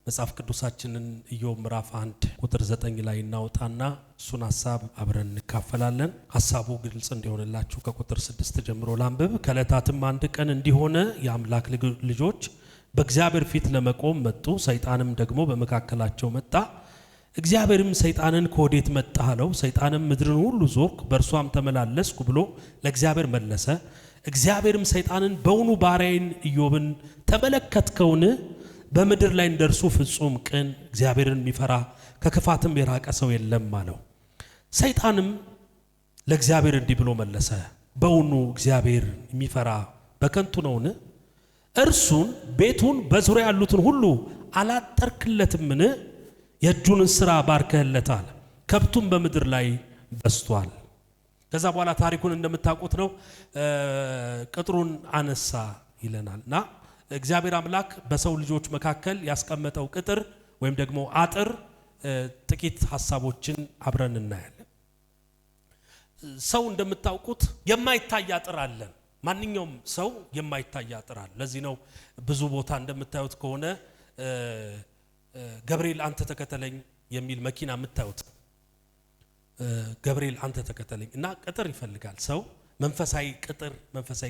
መጽሐፍ ቅዱሳችንን ኢዮብ ምዕራፍ 1 ቁጥር 9 ላይ እናውጣና እሱን ሐሳብ አብረን እንካፈላለን። ሐሳቡ ግልጽ እንዲሆንላችሁ ከቁጥር 6 ጀምሮ ላንብብ። ከዕለታትም አንድ ቀን እንዲሆነ የአምላክ ልጆች በእግዚአብሔር ፊት ለመቆም መጡ። ሰይጣንም ደግሞ በመካከላቸው መጣ። እግዚአብሔርም ሰይጣንን ከወዴት መጣህ አለው። ሰይጣንም ምድርን ሁሉ ዞርኩ በእርሷም ተመላለስኩ ብሎ ለእግዚአብሔር መለሰ። እግዚአብሔርም ሰይጣንን በውኑ ባሪያዬን ኢዮብን ተመለከትከውን? በምድር ላይ እንደርሱ ፍጹም ቅን እግዚአብሔርን የሚፈራ ከክፋትም የራቀ ሰው የለም አለው። ሰይጣንም ለእግዚአብሔር እንዲህ ብሎ መለሰ፣ በውኑ እግዚአብሔር የሚፈራ በከንቱ ነውን? እርሱን ቤቱን በዙሪያ ያሉትን ሁሉ አላጠርክለትምን? የእጁን ሥራ ባርከህለታል፣ ከብቱም በምድር ላይ በስቷል። ከዛ በኋላ ታሪኩን እንደምታውቁት ነው። ቅጥሩን አነሳ ይለናልና እግዚአብሔር አምላክ በሰው ልጆች መካከል ያስቀመጠው ቅጥር ወይም ደግሞ አጥር ጥቂት ሐሳቦችን አብረን እናያለን። ሰው እንደምታውቁት የማይታይ አጥር አለ። ማንኛውም ሰው የማይታይ አጥር አለ። ለዚህ ነው ብዙ ቦታ እንደምታዩት ከሆነ ገብርኤል አንተ ተከተለኝ የሚል መኪና የምታዩት። ገብርኤል አንተ ተከተለኝ እና ቅጥር ይፈልጋል ሰው። መንፈሳዊ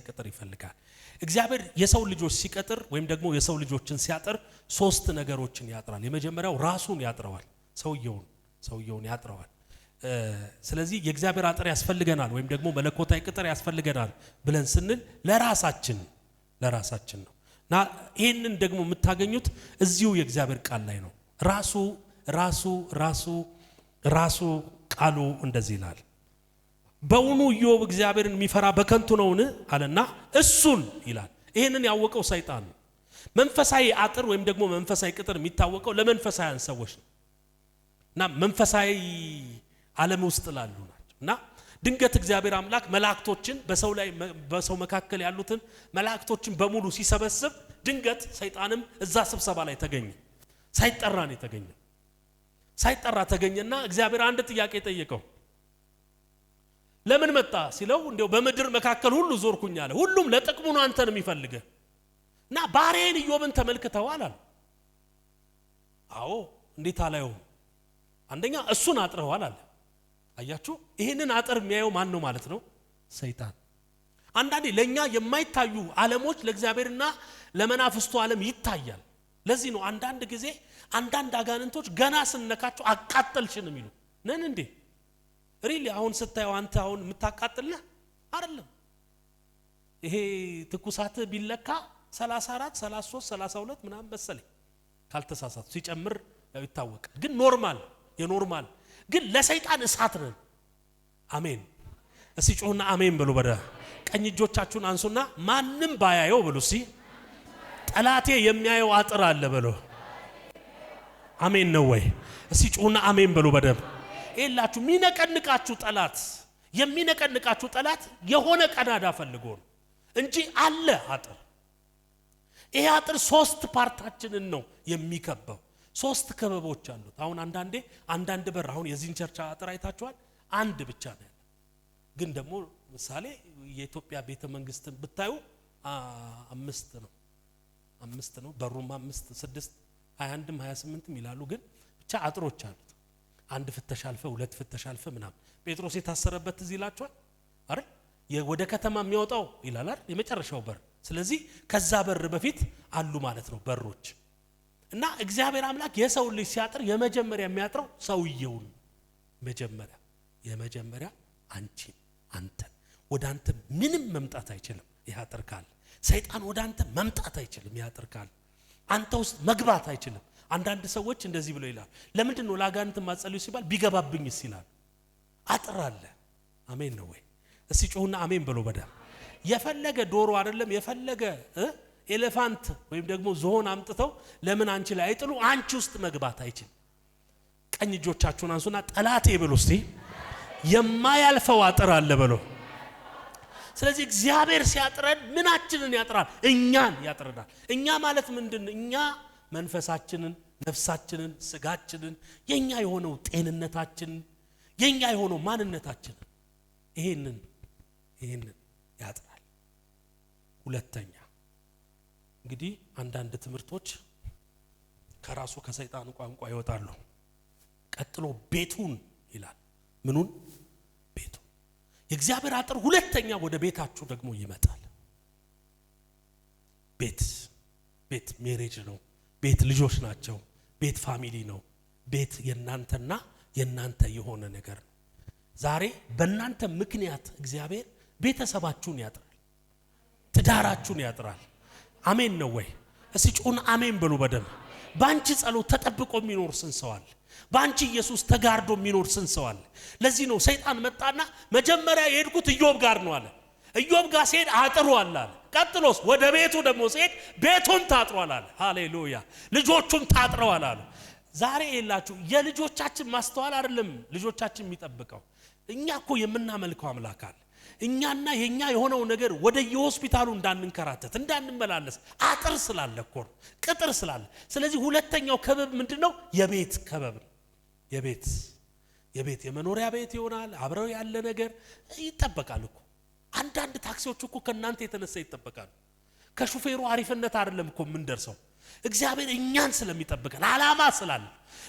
ቅጥር ይፈልጋል። እግዚአብሔር የሰው ልጆች ሲቀጥር ወይም ደግሞ የሰው ልጆችን ሲያጥር ሶስት ነገሮችን ያጥራል። የመጀመሪያው ራሱን ያጥረዋል፣ ሰውየውን ያጥረዋል። ስለዚህ የእግዚአብሔር አጥር ያስፈልገናል ወይም ደግሞ መለኮታዊ ቅጥር ያስፈልገናል ብለን ስንል ለራሳችን ነው እና ይህንን ደግሞ የምታገኙት እዚሁ የእግዚአብሔር ቃል ላይ ነው። ራሱ ቃሉ እንደዚህ ይላል፣ በውኑ ኢዮብ እግዚአብሔርን የሚፈራ በከንቱ ነውን አለና እሱን ይላል። ይሄንን ያወቀው ሰይጣን ነው። መንፈሳዊ አጥር ወይም ደግሞ መንፈሳዊ ቅጥር የሚታወቀው ለመንፈሳውያን ሰዎች ነው እና መንፈሳዊ ዓለም ውስጥ ላሉ ናቸው። እና ድንገት እግዚአብሔር አምላክ መላእክቶችን በሰው መካከል ያሉትን መላእክቶችን በሙሉ ሲሰበስብ ድንገት ሰይጣንም እዛ ስብሰባ ላይ ተገኘ። ሳይጠራ ተገኘና እግዚአብሔር አንድ ጥያቄ ጠየቀው። ለምን መጣ ሲለው እንደው በምድር መካከል ሁሉ ዞርኩኝ አለ። ሁሉም ለጥቅሙ ነው አንተን የሚፈልገው እና ባሪያዬን ኢዮብን ተመልክተዋል አለ። አዎ እንዴት አላየው? አንደኛ እሱን አጥረዋል አለ። አያችሁ፣ ይሄንን አጥር የሚያየው ማን ነው ማለት ነው? ሰይጣን። አንዳንዴ ለኛ የማይታዩ ዓለሞች ለእግዚአብሔርና ለመናፍስቱ ዓለም ይታያል። ለዚህ ነው አንዳንድ ጊዜ አንዳንድ አጋንንቶች ገና ስንነካቸው አቃጠልሽን የሚሉ ነን እንዴ? ሪሊ አሁን ስታየው አንተ አሁን የምታቃጥልህ አይደለም። ይሄ ትኩሳት ቢለካ 34 33 32 ምናምን መሰለኝ ካልተሳሳቱ ሲጨምር ያው ይታወቃል። ግን የኖርማል ግን ለሰይጣን እሳት ነን። አሜን። እስቲ ጮህና አሜን በሉ። በደ ቀኝ እጆቻችሁን አንሱና ማንም ባያየው በሉ። እስቲ ጠላቴ የሚያየው አጥር አለ በሉ። አሜን ነው ወይ? እስቲ ጮህና አሜን በሉ። በደ ይላችሁ የሚነቀንቃችሁ ጠላት የሆነ ቀዳዳ ፈልጎ ነው እንጂ አለ አጥር። ይሄ አጥር ሶስት ፓርታችንን ነው የሚከበው። ሶስት ክበቦች አሉት። አሁን አንዳንድ በር አሁን የዚህን ቸርች አጥር አይታችኋል፣ አንድ ብቻ ነው ያለው። ግን ደግሞ ምሳሌ የኢትዮጵያ ቤተ መንግስትን ብታዩ አምስት ነው በሩም 5 6 21ም 28ም ይላሉ። ግን ብቻ አጥሮች አሉት። አንድ ፍተሻ አልፈ፣ ሁለት ፍተሻ አልፈ ምናምን። ጴጥሮስ የታሰረበት እዚህ ይላችኋል አይደል? ወደ ከተማ የሚያወጣው ይላል አይደል? የመጨረሻው በር። ስለዚህ ከዛ በር በፊት አሉ ማለት ነው በሮች። እና እግዚአብሔር አምላክ የሰው ልጅ ሲያጥር የመጀመሪያ የሚያጥረው ሰውየውን የመጀመሪያ አንተን ወደ አንተ ምንም መምጣት አይችልም። ይህ አጥር ካለ ሰይጣን ወደ አንተ መምጣት አይችልም። ይህ አጥር ካለ አንተ ውስጥ መግባት አይችልም። አንዳንድ ሰዎች እንደዚህ ብለው ይላል፣ ለምንድን ነው ለአጋንንት ማጸልዩ ሲባል ቢገባብኝስ ይላል። አጥር አለ። አሜን ነው ወይ? እስቲ ጮህና አሜን ብሎ በዳ የፈለገ ዶሮ አይደለም የፈለገ ኤሌፋንት ወይም ደግሞ ዝሆን አምጥተው ለምን አንቺ ላይ አይጥሉ፣ አንቺ ውስጥ መግባት አይችልም። ቀኝ እጆቻችሁን አንሱና ጠላቴ ብሎ እስቲ የማያልፈው አጥር አለ ብሎ። ስለዚህ እግዚአብሔር ሲያጥረን ምናችንን ያጥራል? እኛን ያጥረናል። እኛ ማለት ምንድን? እኛ መንፈሳችንን፣ ነፍሳችንን፣ ስጋችንን፣ የኛ የሆነው ጤንነታችንን፣ የኛ የሆነው ማንነታችንን ይሄንን ያጥራል። ሁለተኛ እንግዲህ አንዳንድ ትምህርቶች ከራሱ ከሰይጣን ቋንቋ ይወጣሉ። ቀጥሎ ቤቱን ይላል። ምኑን? ቤቱ። የእግዚአብሔር አጥር ሁለተኛ ወደ ቤታችሁ ደግሞ ይመጣል። ቤት ሜሬጅ ነው። ቤት ልጆች ናቸው። ቤት ፋሚሊ ነው። ቤት የናንተና የናንተ የሆነ ነገር ነው። ዛሬ በእናንተ ምክንያት እግዚአብሔር ቤተሰባችሁን ያጥራል፣ ትዳራችሁን ያጥራል። አሜን ነው ወይ? እስቲ ጮና አሜን በሉ በደም። ባንቺ ጸሎት ተጠብቆ የሚኖር ስንት ሰው አለ? ባንቺ ኢየሱስ ተጋርዶ የሚኖር ስንት ሰው አለ? ለዚህ ነው ሰይጣን መጣና መጀመሪያ የሄድኩት ኢዮብ ጋር ነው አለ። ኢዮብ ጋር ሲሄድ አጥሯል አለ። ቀጥሎስ ወደ ቤቱ ደግሞ ሲሄድ ቤቱም ታጥሯል አለ። ሃሌሉያ! ልጆቹም ታጥረዋል አለ። ዛሬ የላችሁ የልጆቻችን ማስተዋል አይደለም ልጆቻችን የሚጠብቀው። እኛ እኮ የምናመልከው አምላክ አለ። እኛና የኛ የሆነው ነገር ወደ የሆስፒታሉ እንዳንንከራተት እንዳንመላለስ አጥር ስላለ እኮ ነው፣ ቅጥር ስላለ። ስለዚህ ሁለተኛው ከበብ ምንድነው? የቤት ከበብ ነው። የቤት የመኖሪያ ቤት ይሆናል። አብረው ያለ ነገር ይጠበቃል እኮ። አንዳንድ ታክሲዎች እኮ ከናንተ የተነሳ ይጠበቃሉ። ከሹፌሩ አሪፍነት አይደለም እኮ ምን ደርሰው እግዚአብሔር እኛን ስለሚጠብቀን ዓላማ ስላለ።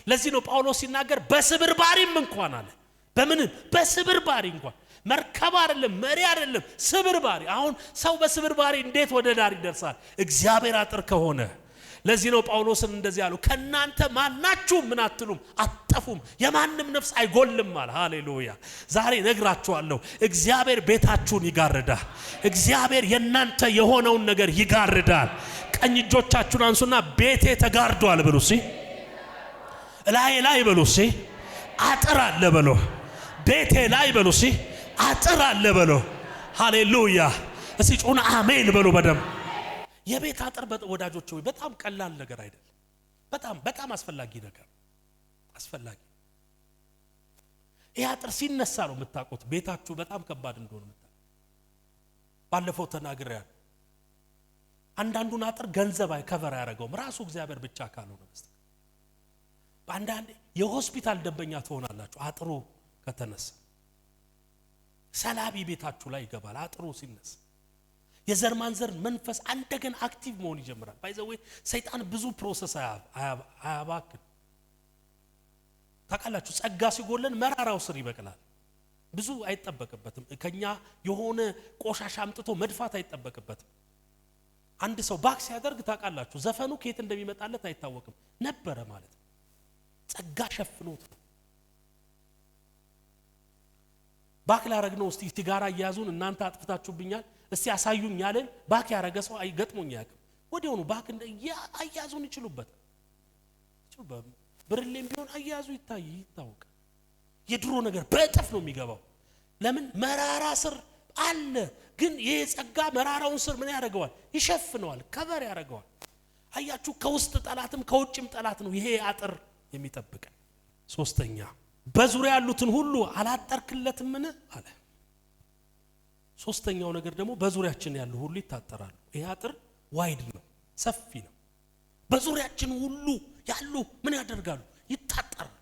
ለዚህ ነው ጳውሎስ ሲናገር በስብርባሪም እንኳን አለ። በምን? በስብርባሪ እንኳን መርከብ አይደለም መሪ አይደለም ስብርባሪ። አሁን ሰው በስብርባሪ እንዴት ወደ ዳር ይደርሳል? እግዚአብሔር አጥር ከሆነ። ለዚህ ነው ጳውሎስን እንደዚህ ያለው ከናንተ ማናችሁ ምን አትሉም አጠፉም፣ የማንም ነፍስ አይጎልም አለ። ሃሌሉያ! ዛሬ ነግራችኋለሁ እግዚአብሔር ቤታችሁን ይጋርዳል። እግዚአብሔር የናንተ የሆነውን ነገር ይጋርዳል። ቀኝ እጆቻችሁን አንሱና ቤቴ ተጋርዷል በሉ እስቲ። ላይ በሉ እስቲ። አጥር አለ በሉ። ቤቴ ላይ በሉ እስቲ። አጥር አለ በሉ። ሃሌሉያ! እስቲ ጮና አሜን በሉ በደም። የቤት አጥር ወዳጆች ሆይ በጣም ቀላል ነገር አይደለም። በጣም አስፈላጊ ነገር አስፈላጊ። ይህ አጥር ሲነሳ ነው የምታውቁት ቤታችሁ በጣም ከባድ እንደሆነ የምታውቁት። ባለፈው ተናግሬያለሁ። አንዳንዱን አጥር ገንዘብ ከቨር ያደርገውም ራሱ እግዚአብሔር ብቻ ካልሆነ በስተቀር። በአንዳንድ የሆስፒታል ደንበኛ ትሆናላችሁ አጥሩ ከተነሳ። ሰላቢ ቤታችሁ ላይ ይገባል አጥሩ ሲነሳ። የዘር ማንዘር መንፈስ እንደገና አክቲቭ መሆን ይጀምራል። ባይዘው ሰይጣን ብዙ ፕሮሰስ አያባክን። ታውቃላችሁ ጸጋ ሲጎለን መራራው ስር ይበቅላል። ብዙ አይጠበቅበትም። ከኛ የሆነ ቆሻሻ አምጥቶ መድፋት አይጠበቅበትም። አንድ ሰው ባክ ሲያደርግ ታውቃላችሁ ዘፈኑ ከየት እንደሚመጣለት አይታወቅም ነበረ ማለት ነው። ጸጋ ሸፍኖት ባክ ላረግነው እስቲ ሲጋራ እያዙን እናንተ አጥፍታችሁብኛል እስቲ አሳዩኝ ያለን ባክ ያረገ ሰው አይገጥሞኝ ያውቅ። ወዲያውኑ ባክ አያዙን ይችሉበት። ብርሌም ቢሆን አያዙ ይታወቅ። የድሮ ነገር በእጥፍ ነው የሚገባው። ለምን? መራራ ስር አለ። ግን ይሄ ጸጋ መራራውን ስር ምን ያደርገዋል? ይሸፍነዋል፣ ከበር ያደርገዋል። አያችሁ ከውስጥ ጠላትም ከውጭም ጠላት ነው ይሄ አጥር የሚጠብቀን። ሶስተኛ በዙሪያ ያሉትን ሁሉ አላጠርክለትምን አለ። ሶስተኛው ነገር ደግሞ በዙሪያችን ያሉ ሁሉ ይታጠራሉ። ይሄ አጥር ዋይድ ነው፣ ሰፊ ነው። በዙሪያችን ሁሉ ያሉ ምን ያደርጋሉ? ይታጠራሉ።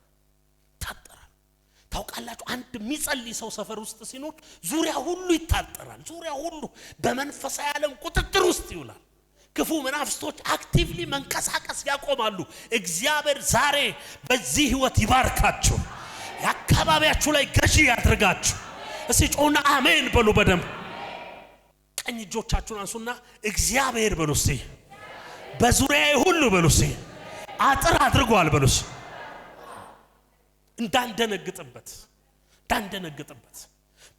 ታውቃላችሁ አንድ የሚጸልይ ሰው ሰፈር ውስጥ ሲኖር ዙሪያ ሁሉ ይታጠራል። ዙሪያ ሁሉ በመንፈሳዊ ዓለም ቁጥጥር ውስጥ ይውላል። ክፉ መናፍስቶች አክቲቭሊ መንቀሳቀስ ያቆማሉ። እግዚአብሔር ዛሬ በዚህ ህይወት ይባርካችሁ፣ የአካባቢያችሁ ላይ ገዢ ያድርጋችሁ። እስቲ ጮና አሜን በሉ በደም። ቀኝ እጆቻችሁን አንሱና እግዚአብሔር በሉ እስቲ። በዙሪያዬ ሁሉ በሉ እስቲ አጥር አድርጓል በሉ እስቲ። እንዳንደነግጥበት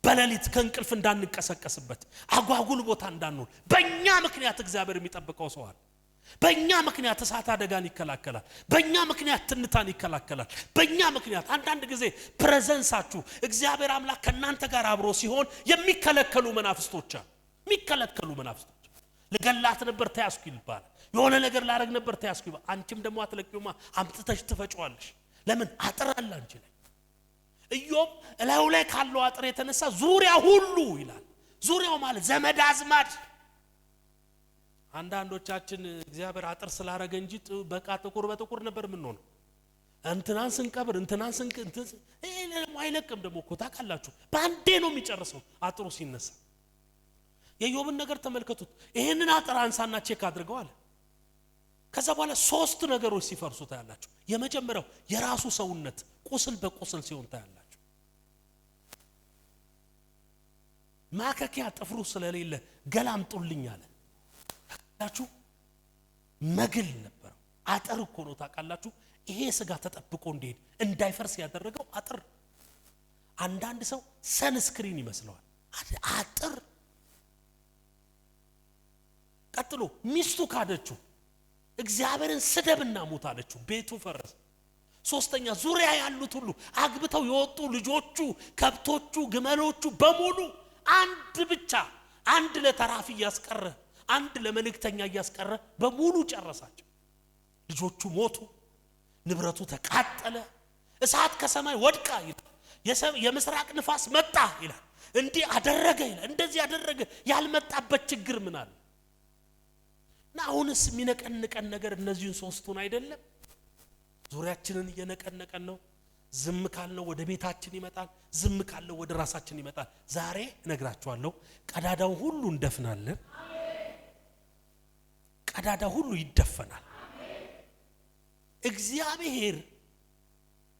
በሌሊት ከእንቅልፍ እንዳንቀሰቀስበት አጓጉል ቦታ እንዳንሆን። በእኛ ምክንያት እግዚአብሔር የሚጠብቀው ሰው አለ። በእኛ ምክንያት እሳት አደጋን ይከላከላል። በእኛ ምክንያት ትንታን ይከላከላል። በእኛ ምክንያት አንዳንድ ጊዜ ፕሬዘንሳችሁ እግዚአብሔር አምላክ ከናንተ ጋር አብሮ ሲሆን የሚከለከሉ መናፍስቶች ልገላት ነበር ተያዝኩ ይባላል። የሆነ ነገር ላረግ ነበር ተያዝኩ ይባላል። አንቺም ደግሞ አትለቂውማ አምጥተሽ ትፈጫዋለሽ። ለምን? አጥር አለ አንቺ ላይ። ኢዮብ እላዩ ላይ ካለው አጥር የተነሳ ዙሪያ ሁሉ ይላል። ዙሪያው ማለት ዘመድ አዝማድ። አንዳንዶቻችን እግዚአብሔር አጥር ስላረገ እንጂ በቃ ጥቁር በጥቁር ነበር ምን ሆነ እንትናን ስንቀብር እንትናን አይለቅም። ደግሞ እኮ ታውቃላችሁ በአንዴ ነው የሚጨርሰው አጥሩ ሲነሳ። የኢዮብን ነገር ተመልከቱት። ይሄንን አጥር አንሳና ቼክ አድርገው አለ። ከዛ በኋላ ሶስት ነገሮች ሲፈርሱ ታያላችሁ። የመጀመሪያው የራሱ ሰውነት ቁስል በቁስል ሲሆን ታያላችሁ። ማከኪያ ጥፍሩ ስለሌለ ገላምጡልኝ አለ። ታውቃላችሁ መግል ነበር። አጥር እኮ ነው ታውቃላችሁ። ይሄ ስጋ ተጠብቆ እንዲሄድ እንዳይፈርስ ያደረገው አጥር። አንዳንድ ሰው ሰንስክሪን ይመስለዋል አጥር። ቀጥሎ ሚስቱ ካደችው፣ እግዚአብሔርን ስደብና ሙት አለችው፣ ቤቱ ፈረሰ። ሶስተኛ ዙሪያ ያሉት ሁሉ አግብተው የወጡ ልጆቹ፣ ከብቶቹ፣ ግመሎቹ በሙሉ አንድ ብቻ አንድ ለተራፊ እያስቀረ አንድ ለመልእክተኛ እያስቀረ በሙሉ ጨረሳቸው። ልጆቹ ሞቱ፣ ንብረቱ ተቃጠለ፣ እሳት ከሰማይ ወድቃ ይላል። የምስራቅ ንፋስ መጣ ይላል። እንዲህ አደረገ ይላል። እንደዚህ አደረገ። ያልመጣበት ችግር ምን አለ? እና አሁንስ የሚነቀንቀን ነገር እነዚህን ሶስቱን አይደለም? ዙሪያችንን እየነቀነቀን ነው። ዝም ካልነው ወደ ቤታችን ይመጣል፣ ዝም ካልነው ወደ ራሳችን ይመጣል። ዛሬ እነግራችኋለሁ፣ ቀዳዳው ሁሉ እንደፍናለን። ቀዳዳ ሁሉ ይደፈናል። እግዚአብሔር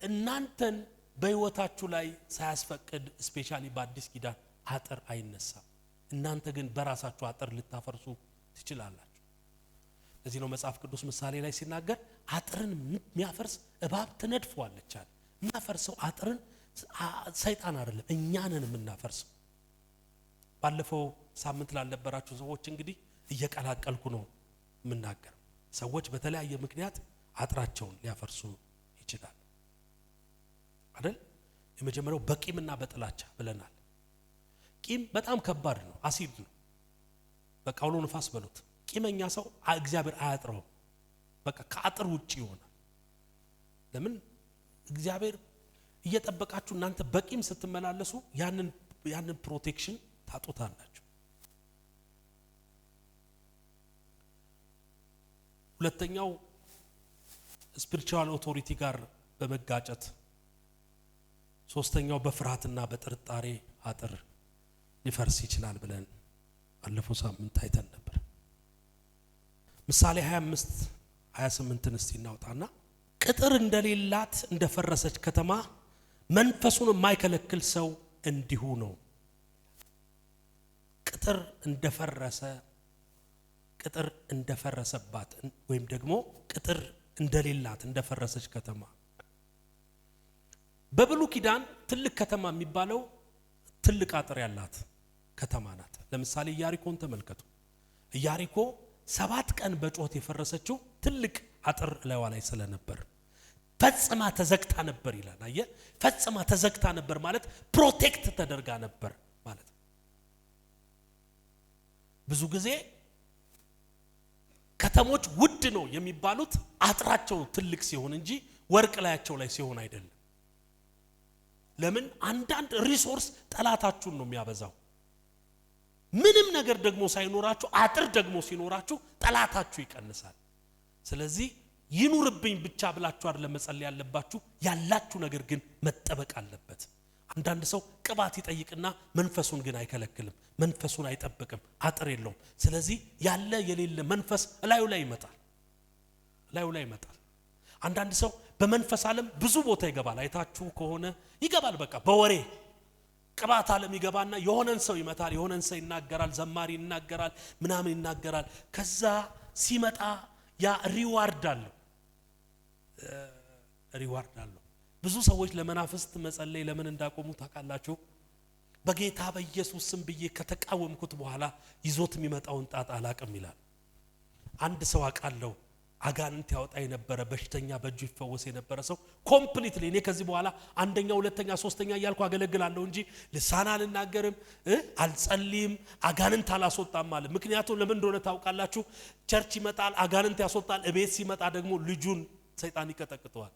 እናንተን በህይወታችሁ ላይ ሳያስፈቅድ ስፔሻሊ በአዲስ ኪዳን አጥር አይነሳም። እናንተ ግን በራሳችሁ አጥር ልታፈርሱ ትችላላችሁ። ለዚህ ነው መጽሐፍ ቅዱስ ምሳሌ ላይ ሲናገር አጥርን የሚያፈርስ እባብ ትነድፈዋለች አለ። የሚያፈርሰው አጥርን ሰይጣን አይደለም፣ እኛ ነን የምናፈርሰው። ባለፈው ሳምንት ላልነበራችሁ ሰዎች እንግዲህ እየቀላቀልኩ ነው የምናገር። ሰዎች በተለያየ ምክንያት አጥራቸውን ሊያፈርሱ ይችላል አይደል? የመጀመሪያው በቂምና በጥላቻ ብለናል። ቂም በጣም ከባድ ነው፣ አሲድ ነው። በቃ አውሎ ንፋስ በሉት። ቂመኛ ሰው እግዚአብሔር አያጥረው፣ በቃ ከአጥር ውጪ ይሆናል። ለምን? እግዚአብሔር እየጠበቃችሁ እናንተ በቂም ስትመላለሱ ያንን ፕሮቴክሽን ታጡታላችሁ። ሁለተኛው ስፒሪቹዋል ኦቶሪቲ ጋር በመጋጨት፣ ሶስተኛው በፍርሃትና በጥርጣሬ አጥር ሊፈርስ ይችላል ብለን ባለፈው ሳምንት አይተን ነበር። ምሳሌ 25:28 እስቲ እናውጣና ቅጥር እንደሌላት እንደፈረሰች ከተማ መንፈሱን የማይከለክል ሰው እንዲሁ ነው። ቅጥር እንደፈረሰባት ወይም ደግሞ ቅጥር እንደሌላት እንደፈረሰች ከተማ። በብሉይ ኪዳን ትልቅ ከተማ የሚባለው ትልቅ አጥር ያላት ከተማ ናት። ለምሳሌ ኢያሪኮን ተመልከቱ። ኢያሪኮ 7 ቀን በጮት የፈረሰችው ትልቅ አጥር ላይዋ ላይ ስለነበር ፈጽማ ተዘግታ ነበር ይላል። አየ ፈጽማ ተዘግታ ነበር ማለት ፕሮቴክት ተደርጋ ነበር ማለት ነው። ብዙ ጊዜ ከተሞች ውድ ነው የሚባሉት አጥራቸው ትልቅ ሲሆን እንጂ ወርቅ ላያቸው ላይ ሲሆን አይደለም። ለምን? አንዳንድ ሪሶርስ ጠላታችሁን ነው የሚያበዛው። ምንም ነገር ደግሞ ሳይኖራችሁ አጥር ደግሞ ሲኖራችሁ ጠላታችሁ ይቀንሳል። ስለዚህ ይኑርብኝ ብቻ ብላችሁ አይደለም መጸለይ ያለባችሁ፣ ያላችሁ ነገር ግን መጠበቅ አለበት። አንዳንድ ሰው ቅባት ይጠይቅና መንፈሱን ግን አይከለክልም፣ መንፈሱን አይጠብቅም፣ አጥር የለውም። ስለዚህ ያለ የሌለ መንፈስ ላዩ ላይ ይመጣል። አንዳንድ ሰው በመንፈስ ዓለም ብዙ ቦታ ይገባል። አይታችሁ ከሆነ ይገባል። በቃ በወሬ ቅባት ዓለም ይገባና የሆነን ሰው ይመታል፣ የሆነን ሰው ይናገራል፣ ዘማሪ ይናገራል፣ ምናምን ይናገራል። ከዛ ሲመጣ ያ ሪዋርድ አለው። ብዙ ሰዎች ለመናፍስት መጸለይ ለምን እንዳቆሙ ታውቃላችሁ? በጌታ በኢየሱስ ስም ብዬ ከተቃወምኩት በኋላ ይዞት የሚመጣውን ጣጣ አላቅም ይላል። አንድ ሰው አውቃለሁ፣ አጋንንት ያወጣ የነበረ በሽተኛ በእጁ ይፈወስ የነበረ ሰው ኮምፕሊትሊ እኔ ከዚህ በኋላ አንደኛ ሁለተኛ ሶስተኛ እያልኩ አገለግላለሁ እንጂ ልሳን አልናገርም፣ አልጸልይም፣ አጋንንት አላስወጣም ማለት። ምክንያቱም ለምን እንደሆነ ታውቃላችሁ? ቸርች ይመጣል፣ አጋንንት ያስወጣል። እቤት ሲመጣ ደግሞ ልጁን ሰይጣን ይቀጠቅጠዋል፣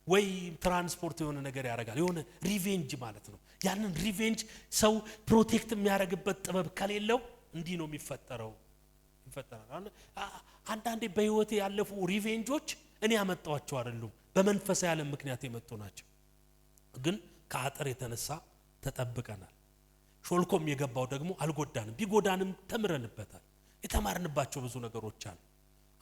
ወይ ትራንስፖርት የሆነ ነገር ያደርጋል። የሆነ ሪቬንጅ ማለት ነው። ያንን ሪቬንጅ ሰው ፕሮቴክት የሚያደርግበት ጥበብ ከሌለው እንዲህ ነው የሚፈጠረው። አንዳንዴ በህይወት ያለፉ ሪቬንጆች እኔ ያመጣዋቸው አይደሉም፣ በመንፈሳዊ ዓለም ምክንያት የመጡ ናቸው። ግን ከአጥር የተነሳ ተጠብቀናል። ሾልኮም የገባው ደግሞ አልጎዳንም፣ ቢጎዳንም ተምረንበታል። የተማርንባቸው ብዙ ነገሮች አሉ።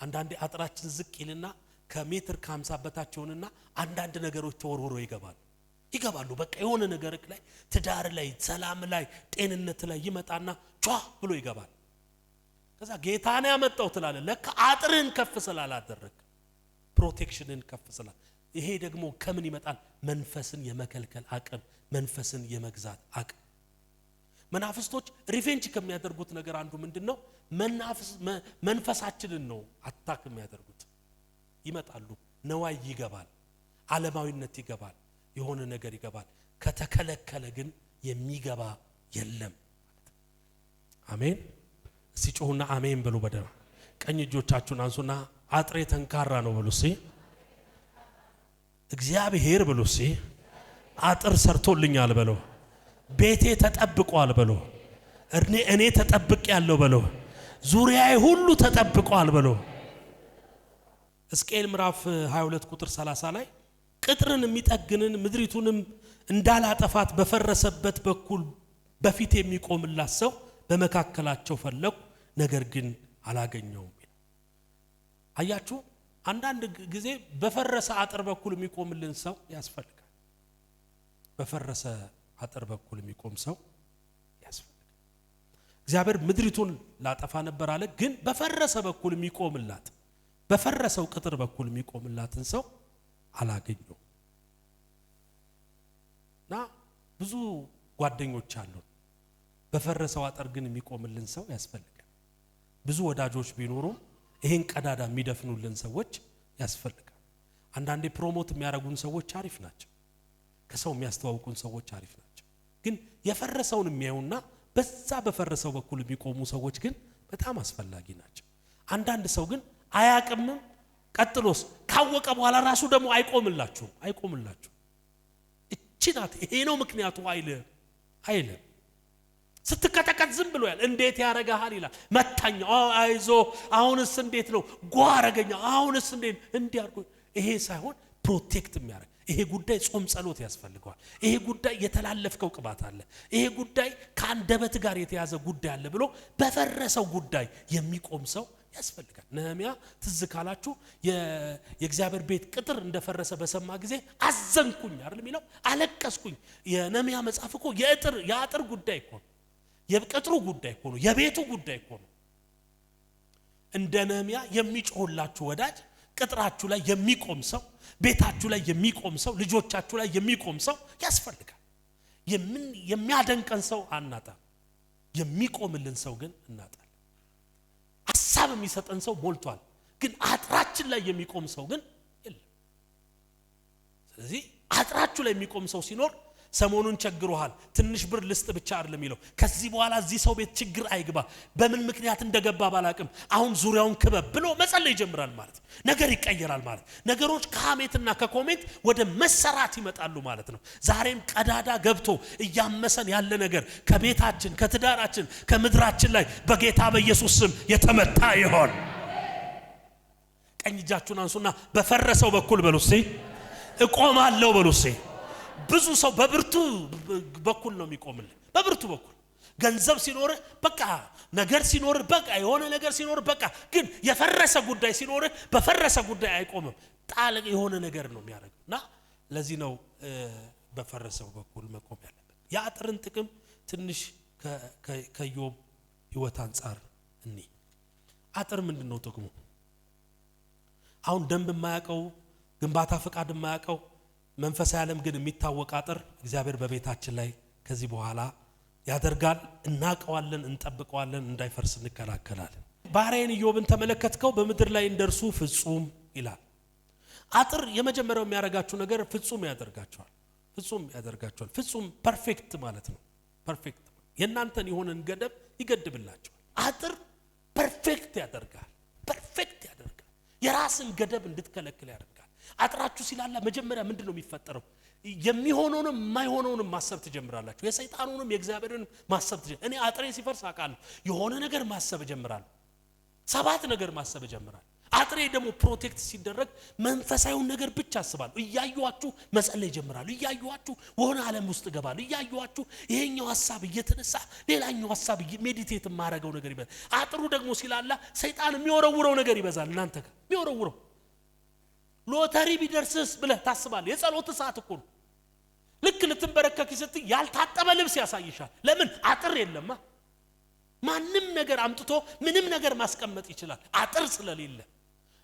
አንዳንዴ አጥራችን ዝቅ ይልና ከሜትር ከ50 በታች ሆነና አንዳንድ ነገሮች ተወርውሮ ይገባሉ። በቃ የሆነ ነገር ላይ ትዳር ላይ ሰላም ላይ ጤንነት ላይ ይመጣና ጫ ብሎ ይገባል። ከዛ ጌታን ያመጣው ትላለ ለካ አጥርን ከፍ ስላላደረክ ፕሮቴክሽንን ከፍ ስላላ ይሄ ደግሞ ከምን ይመጣል? መንፈስን የመከልከል አቅም፣ መንፈስን የመግዛት አቅም። መናፍስቶች ሪቬንጅ ከሚያደርጉት ነገር አንዱ ምንድነው? መንፈሳችንን ነው አታክ የሚያደርጉት። ይመጣሉ፣ ነዋይ ይገባል፣ ዓለማዊነት ይገባል፣ የሆነ ነገር ይገባል። ከተከለከለ ግን የሚገባ የለም። አሜን። ሲጮሁና አሜን ብሉ። በደም ቀኝ እጆቻችሁን አንሱና አጥሬ ተንካራ ነው ብሉ። እግዚአብሔር ብሉ። አጥር ሰርቶልኛል ብሉ። ቤቴ ተጠብቋል ብሉ። እኔ ተጠብቅ ያለው ብሉ። ዙሪያዬ ሁሉ ተጠብቋል ብሉ። ሕዝቅኤል ምዕራፍ 22 ቁጥር 30 ላይ ቅጥርን የሚጠግንን ምድሪቱንም እንዳላጠፋት በፈረሰበት በኩል በፊት የሚቆምላት ሰው በመካከላቸው ፈለኩ፣ ነገር ግን አላገኘውም። አያችሁ፣ አንዳንድ ጊዜ በፈረሰ አጥር በኩል የሚቆምልን ሰው ያስፈልጋል። በፈረሰ አጥር በኩል የሚቆም ሰው ያስፈልጋል። እግዚአብሔር ምድሪቱን ላጠፋ ነበር አለ፣ ግን በፈረሰ በኩል የሚቆምላት በፈረሰው ቅጥር በኩል የሚቆምላትን ሰው አላገኘው። እና ብዙ ጓደኞች አሉን፣ በፈረሰው አጥር ግን የሚቆምልን ሰው ያስፈልጋል። ብዙ ወዳጆች ቢኖሩም ይሄን ቀዳዳ የሚደፍኑልን ሰዎች ያስፈልጋል። አንዳንዴ ፕሮሞት የሚያደርጉን ሰዎች አሪፍ ናቸው፣ ከሰው የሚያስተዋውቁን ሰዎች አሪፍ ናቸው። ግን የፈረሰውን የሚያዩና በዛ በፈረሰው በኩል የሚቆሙ ሰዎች ግን በጣም አስፈላጊ ናቸው። አንዳንድ ሰው ግን አያቅምም፣ ቀጥሎስ ካወቀ በኋላ ራሱ ደግሞ አይቆምላችሁ። እቺ ናት ይሄ ነው ምክንያቱ አይልም። ስትከተከት ዝም ብሎ ያል እንዴት ያረጋሃል ይላል። መታኛ አይዞ አሁንስ እንዴት ነው ጓረገኛ አሁንስ እንዴት እንዲያርጉ። ይሄ ሳይሆን ፕሮቴክት የሚያደርግ ይሄ ጉዳይ ጾም ጸሎት ያስፈልገዋል። ይሄ ጉዳይ የተላለፍከው ቅባት አለ፣ ይሄ ጉዳይ ከአንደበት ጋር የተያዘ ጉዳይ አለ ብሎ በፈረሰው ጉዳይ የሚቆም ሰው ያስፈልጋል። ነህምያ ትዝ ካላችሁ የእግዚአብሔር ቤት ቅጥር እንደፈረሰ በሰማ ጊዜ አዘንኩኝ አይደል የሚለው፣ አለቀስኩኝ። የነህምያ መጽሐፍ እኮ የአጥር ጉዳይ እኮ ነው፣ የቅጥሩ ጉዳይ እኮ ነው፣ የቤቱ ጉዳይ እኮ ነው። እንደ ነህምያ የሚጮህላችሁ ወዳጅ፣ ቅጥራችሁ ላይ የሚቆም ሰው፣ ቤታችሁ ላይ የሚቆም ሰው፣ ልጆቻችሁ ላይ የሚቆም ሰው ያስፈልጋል። የሚያደንቀን ሰው አናጣም፣ የሚቆምልን ሰው ግን እናጣለን። ሐሳብ የሚሰጠን ሰው ሞልቷል፣ ግን አጥራችን ላይ የሚቆም ሰው ግን የለም። ስለዚህ አጥራችሁ ላይ የሚቆም ሰው ሲኖር ሰሞኑን ቸግሮሃል፣ ትንሽ ብር ልስጥ ብቻ አይደለም የሚለው። ከዚህ በኋላ እዚህ ሰው ቤት ችግር አይግባ፣ በምን ምክንያት እንደገባ ባላቅም አሁን ዙሪያውን ክበብ ብሎ መጸለይ ይጀምራል ማለት ነው። ነገር ይቀየራል ማለት፣ ነገሮች ከሐሜትና ከኮሜንት ወደ መሰራት ይመጣሉ ማለት ነው። ዛሬም ቀዳዳ ገብቶ እያመሰን ያለ ነገር ከቤታችን፣ ከትዳራችን፣ ከምድራችን ላይ በጌታ በኢየሱስ ስም የተመታ ይሆን። ቀኝ እጃችሁን አንሱና በፈረሰው በኩል በሉ እስቲ እቆማለሁ በሉ እስቲ። ብዙ ሰው በብርቱ በኩል ነው የሚቆምልህ። በብርቱ በኩል ገንዘብ ሲኖር በቃ፣ ነገር ሲኖር በቃ፣ የሆነ ነገር ሲኖር በቃ። ግን የፈረሰ ጉዳይ ሲኖር በፈረሰ ጉዳይ አይቆምም። ጣል የሆነ ነገር ነው የሚያደርገውና ለዚህ ነው በፈረሰው በኩል መቆም ያለበት። የአጥርን ጥቅም ትንሽ ከኢዮብ ሕይወት አንፃር እኔ አጥር ምንድነው ጥቅሙ? አሁን ደንብ የማያውቀው ግንባታ ፈቃድ የማያውቀው መንፈሳዊ ዓለም ግን የሚታወቅ አጥር እግዚአብሔር በቤታችን ላይ ከዚህ በኋላ ያደርጋል። እናቀዋለን፣ እንጠብቀዋለን፣ እንዳይፈርስ እንከላከላለን። ባሪያዬን ኢዮብን ተመለከትከው፣ በምድር ላይ እንደርሱ ፍጹም ይላል። አጥር የመጀመሪያው የሚያደርጋችሁ ነገር ፍጹም ያደርጋችኋል። ፍጹም ፐርፌክት ማለት ነው። ፐርፌክት የእናንተን የሆነን ገደብ ይገድብላችኋል። አጥር ፐርፌክት ያደርጋል። የራስን ገደብ እንድትከለክል ያደርጋል። አጥራችሁ ሲላላ መጀመሪያ ምንድነው የሚፈጠረው? የሚሆነውንም የማይሆነውንም ማሰብ ትጀምራላችሁ። የሰይጣኑንም የእግዚአብሔርን ማሰብ እኔ አጥሬ ሲፈርስ አውቃለሁ። የሆነ ነገር ማሰብ ጀምራለሁ። 7 ነገር ማሰብ ጀምራለሁ። አጥሬ ደግሞ ፕሮቴክት ሲደረግ መንፈሳዊው ነገር ብቻ አስባለሁ። እያዩዋችሁ መጸለይ ጀምራሉ። እያዩዋችሁ ወሆነ ዓለም ውስጥ ገባሉ። እያዩዋችሁ ይሄኛው ሐሳብ እየተነሳ ሌላኛው ሐሳብ ሜዲቴት ማረጋው ነገር ይበዛል። አጥሩ ደግሞ ሲላላ ሰይጣን የሚወረውረው ነገር ይበዛል። እናንተ ጋር የሚወረውረው ሎተሪ ቢደርስስ ብለህ ታስባለህ። የጸሎት ሰዓት እኮ ነው። ልክ ልትንበረከክ ስትይ ያልታጠበ ልብስ ያሳይሻል። ለምን? አጥር የለማ። ማንም ነገር አምጥቶ ምንም ነገር ማስቀመጥ ይችላል፣ አጥር ስለሌለ።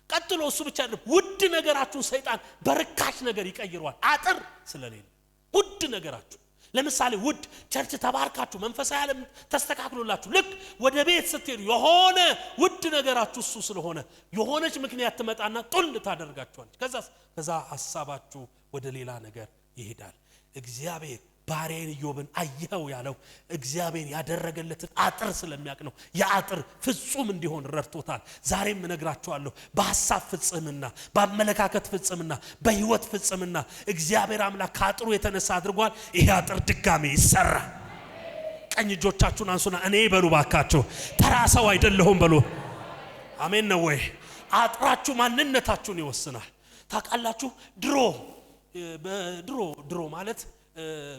ቀጥሎ እሱ ብቻ አይደለም፣ ውድ ነገራችሁን ሰይጣን በርካሽ ነገር ይቀይረዋል፣ አጥር ስለሌለ። ውድ ነገራችሁ ለምሳሌ ውድ ቸርች ተባርካችሁ መንፈሳዊ ዓለም ተስተካክሎላችሁ ልክ ወደ ቤት ስትሄዱ የሆነ ውድ ነገራችሁ እሱ ስለሆነ የሆነች ምክንያት ትመጣና ጡል ታደርጋችኋለች። ከዛ ሐሳባችሁ ወደ ሌላ ነገር ይሄዳል። እግዚአብሔር ባሪያዬን ኢዮብን አየው ያለው እግዚአብሔር ያደረገለትን አጥር ስለሚያውቅ ነው። የአጥር ፍጹም እንዲሆን ረድቶታል። ዛሬም እነግራችኋለሁ በሐሳብ ፍጽምና፣ በአመለካከት ፍጽምና፣ በህይወት ፍጽምና እግዚአብሔር አምላክ ከአጥሩ የተነሳ አድርጓል። ይሄ አጥር ድጋሜ ይሰራል። ቀኝ እጆቻችሁን አንሱና እኔ በሉ ባካችሁ ተራ ሰው አይደለሁም በሉ። አሜን ነው ወይ? አጥራችሁ ማንነታችሁን ይወስናል። ታውቃላችሁ ድሮ ማለት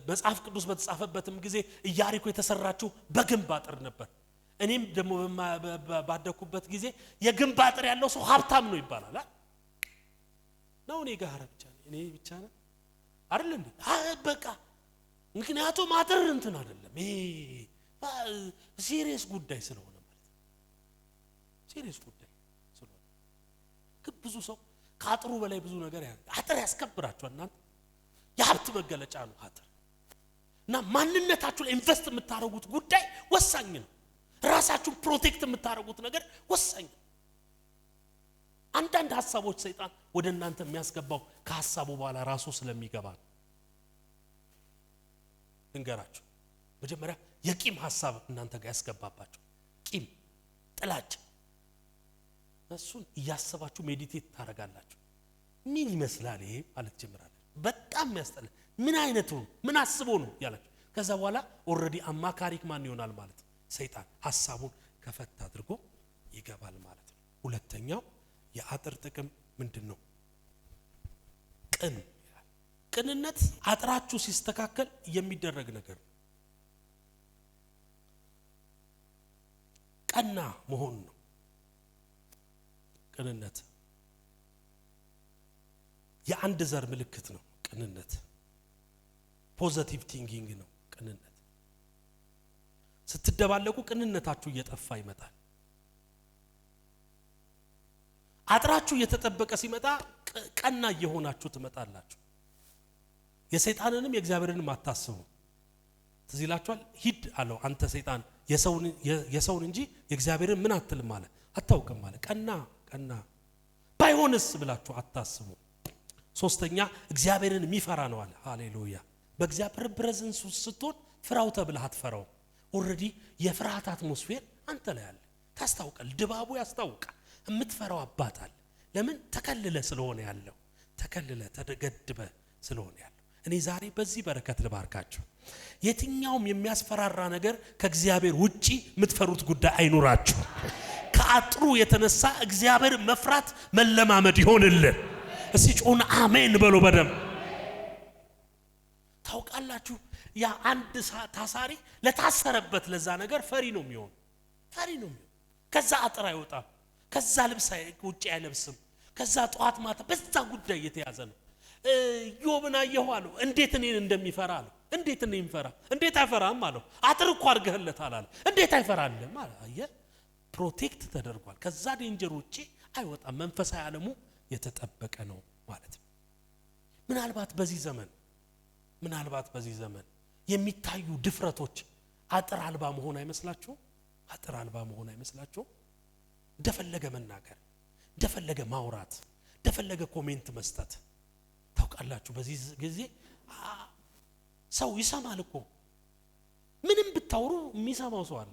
መጽሐፍ ቅዱስ በተጻፈበትም ጊዜ ኢያሪኮ የተሰራችው በግንብ አጥር ነበር። እኔም ደግሞ ባደኩበት ጊዜ የግንብ አጥር ያለው ሰው ሀብታም ነው ይባላል ነው። እኔ ጋር ብቻ ነው አይደል እንዴ? በቃ ምክንያቱም አጥር እንትን አይደለም፣ ይሄ ሲሪየስ ጉዳይ ስለሆነ ማለት ነው። ሲሪየስ ጉዳይ ስለሆነ ብዙ ሰው ከአጥሩ በላይ ብዙ ነገር አጥር ያስከብራችኋል። እናንተ የሀብት መገለጫ ነው አጥር። እና ማንነታችሁ ላይ ኢንቨስት የምታረጉት ጉዳይ ወሳኝ ነው። ራሳችሁን ፕሮቴክት የምታረጉት ነገር ወሳኝ ነው። አንዳንድ ሐሳቦች ሰይጣን ወደ እናንተ የሚያስገባው ከሐሳቡ በኋላ ራሱ ስለሚገባ ነው። እንገራችሁ መጀመሪያ የቂም ሐሳብ እናንተ ጋር ያስገባባችሁ ቂም፣ ጥላቻ፣ እሱን እያሰባችሁ ሜዲቴት ታረጋላችሁ። ምን ይመስላል ይሄ ማለት ጀምራለሁ። በጣም ያስጠላ ምን አይነቱ ምን አስቦ ነው ያላችሁ። ከዛ በኋላ ኦሬዲ አማካሪክ ማን ይሆናል ማለት ሰይጣን ሐሳቡን ከፈት አድርጎ ይገባል ማለት ነው። ሁለተኛው የአጥር ጥቅም ምንድነው? ቅንነት አጥራችሁ ሲስተካከል የሚደረግ ነገር ነው። ቀና መሆን ነው ቅንነት። የአንድ ዘር ምልክት ነው ቅንነት። ፖዚቲቭ ቲንኪንግ ነው ቅንነት። ስትደባለቁ ቅንነታችሁ እየጠፋ ይመጣል። አጥራችሁ እየተጠበቀ ሲመጣ ቀና እየሆናችሁ ትመጣላችሁ። የሰይጣንንም የእግዚአብሔርንም አታስቡ። ትዝ ይላችኋል። ሂድ አለው አንተ ሰይጣን የሰውን እንጂ የእግዚአብሔርን ምን አትልም ማለት አታውቅም ማለት ቀና ባይሆንስ ብላችሁ አታስቡ። ሶስተኛ እግዚአብሔርን የሚፈራ ነው አለ። ሃሌሉያ። በእግዚአብሔር ፕሬዘንስ ስትሆን ፍራው ተብለህ አትፈራው። ኦሬዲ የፍርሃት አትሞስፌር አንተ ላይ አለ። ታስታውቃል፣ ድባቡ ያስታውቃል። የምትፈራው አባት አለ። ለምን? ተከልለ ስለሆነ ያለው፣ ተከልለ ተገድበ ስለሆነ ያለው። እኔ ዛሬ በዚህ በረከት ልባርካችሁ። የትኛውም የሚያስፈራራ ነገር ከእግዚአብሔር ውጪ የምትፈሩት ጉዳይ አይኑራችሁ። ከአጥሩ የተነሳ እግዚአብሔር መፍራት መለማመድ ይሆንልን። እስቲ ጮና አሜን በሉ በደም። ታውቃላችሁ ያ አንድ ታሳሪ ለታሰረበት ለዛ ነገር ፈሪ ነው የሚሆን። ከዛ አጥር አይወጣም። ከዛ ልብስ ውጪ አይለብስም። ከዛ ጧት ማታ በዛ ጉዳይ የተያዘ ነው። ኢዮብን አየሁ አለው። እንዴት እኔን እንደሚፈራ አለው። እንዴት እኔን ይፈራ? እንዴት አይፈራም አለው። አጥር እኮ አድርገህለታል አለ። እንዴት አይፈራልም አለ። አየህ፣ ፕሮቴክት ተደርጓል። ከዛ ዴንጀር ውጪ አይወጣም። መንፈሳዊ ዓለሙ የተጠበቀ ነው ማለት ነው። ምናልባት በዚህ ዘመን የሚታዩ ድፍረቶች አጥር አልባ መሆን አይመስላችሁ? አጥር አልባ መሆን አይመስላችሁ? እንደፈለገ መናገር፣ እንደፈለገ ማውራት፣ እንደፈለገ ኮሜንት መስጠት። ታውቃላችሁ በዚህ ጊዜ ሰው ይሰማል እኮ። ምንም ብታወሩ የሚሰማው ሰው አለ።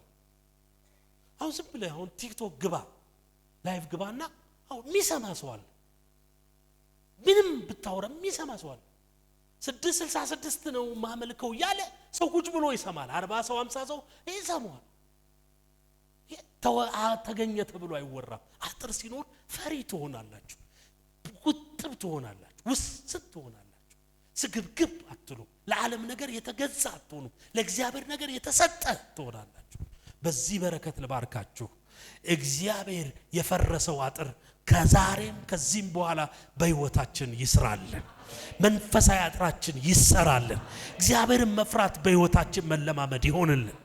አሁን ዝም ብለህ አሁን ቲክቶክ ግባ፣ ላይቭ ግባና አሁን የሚሰማ ሰው አለ። ምንም ብታወራ የሚሰማ ሰው አለ። 666 ነው ማመልከው ያለ ሰው ቁጭ ብሎ ይሰማል። 40 ሰው 50 ሰው ይሰማል። ተገኘ ተብሎ አይወራም። አጥር ሲኖር ፈሪ ትሆናላችሁ፣ ቁጥብ ትሆናላችሁ፣ ውስጥ ትሆናላችሁ፣ ስግብግብ አትሉ፣ ለዓለም ነገር የተገዛ አትሆኑ፣ ለእግዚአብሔር ነገር የተሰጠ ትሆናላችሁ። በዚህ በረከት ልባርካችሁ። እግዚአብሔር የፈረሰው አጥር ከዛሬም ከዚህም በኋላ በሕይወታችን ይስራልን። መንፈሳዊ አጥራችን ይሰራልን። እግዚአብሔርን መፍራት በሕይወታችን መለማመድ ይሆንልን።